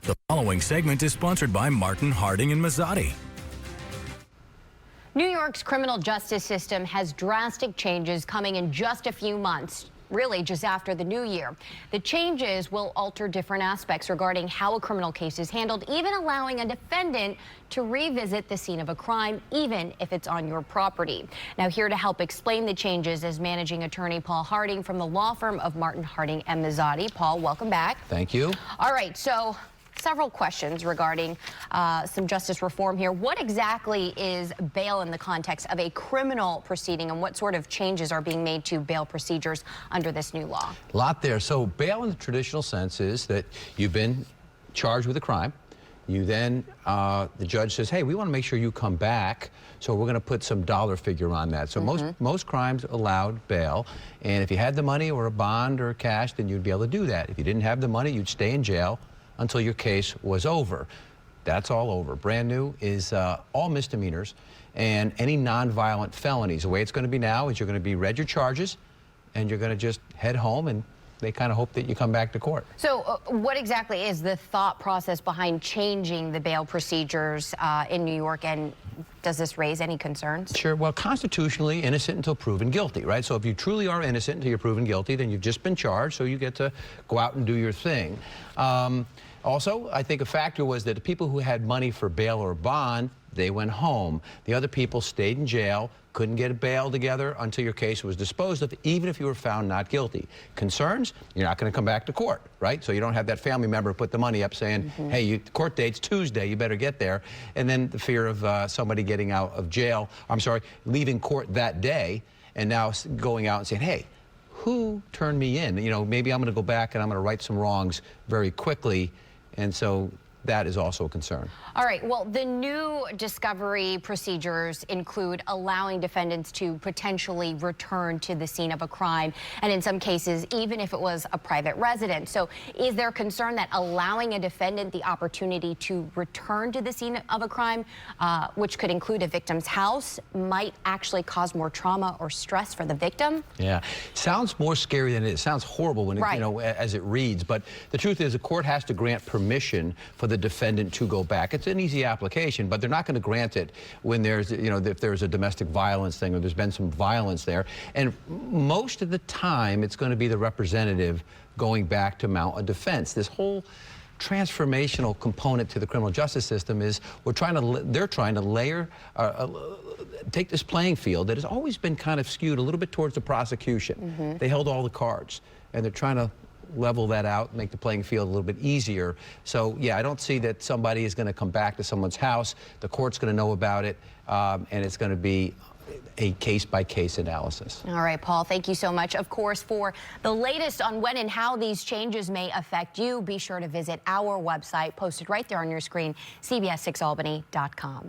The following segment is sponsored by Martin, Harding, and Mazzotti. New York's criminal justice system has drastic changes coming in just a few months, really just after the new year. The changes will alter different aspects regarding how a criminal case is handled, even allowing a defendant to revisit the scene of a crime, even if it's on your property. Now, here to help explain the changes is managing attorney Paul Harding from the law firm of Martin, Harding, and Mazzotti. Paul, welcome back. Thank you. All right, so several questions regarding some justice reform here. What exactly is bail in the context of a criminal proceeding, and what sort of changes are being made to bail procedures under this new law? A lot there. So bail in the traditional sense is that you've been charged with a crime. You then, the judge says, hey, we want to make sure you come back, so we're going to put some dollar figure on that. So most crimes allowed bail, and if you had the money or a bond or cash, then you'd be able to do that. If you didn't have the money, you'd stay in jail until your case was over. That's all over. Brand new is all misdemeanors and any nonviolent felonies. The way it's going to be now is you're going to be read your charges and you're going to just head home, and they kind of hope that you come back to court. So what exactly is the thought process behind changing the bail procedures in New York, and does this raise any concerns? Sure. Well, constitutionally, innocent until proven guilty, right? So if you truly are innocent until you're proven guilty, then you've just been charged, so you get to go out and do your thing. Also, I think a factor was that the people who had money for bail or bond, they went home. The other people stayed in jail, couldn't get a bail together until your case was disposed of, even if you were found not guilty. Concerns? You're not going to come back to court, right? So you don't have that family member put the money up saying, hey, court date's Tuesday, you better get there. And then the fear of somebody getting out of jail, leaving court that day, and now going out and saying, hey, who turned me in? You know, maybe I'm going to go back and I'm going to right some wrongs very quickly. And so that is also a concern. All right, well, the new discovery procedures include allowing defendants to potentially return to the scene of a crime, and in some cases, even if it was a private residence. So is there concern that allowing a defendant the opportunity to return to the scene of a crime, which could include a victim's house, might actually cause more trauma or stress for the victim? Yeah, sounds more scary than it is. Sounds horrible when it, you know, as it reads, but the truth is the court has to grant permission for the defendant to go back. It's an easy application, but they're not going to grant it when there's, you know, if there's a domestic violence thing or there's been some violence there. And most of the time, it's going to be the representative going back to mount a defense. This whole transformational component to the criminal justice system is they're trying to layer, take this playing field that has always been kind of skewed a little bit towards the prosecution. They held all the cards, and they're trying to level that out, make the playing field a little bit easier. So yeah, I don't see that somebody is going to come back to someone's house. The court's going to know about it, and it's going to be a case-by-case analysis. All right, Paul, thank you so much. Of course, for the latest on when and how these changes may affect you, be sure to visit our website, posted right there on your screen, cbs6albany.com.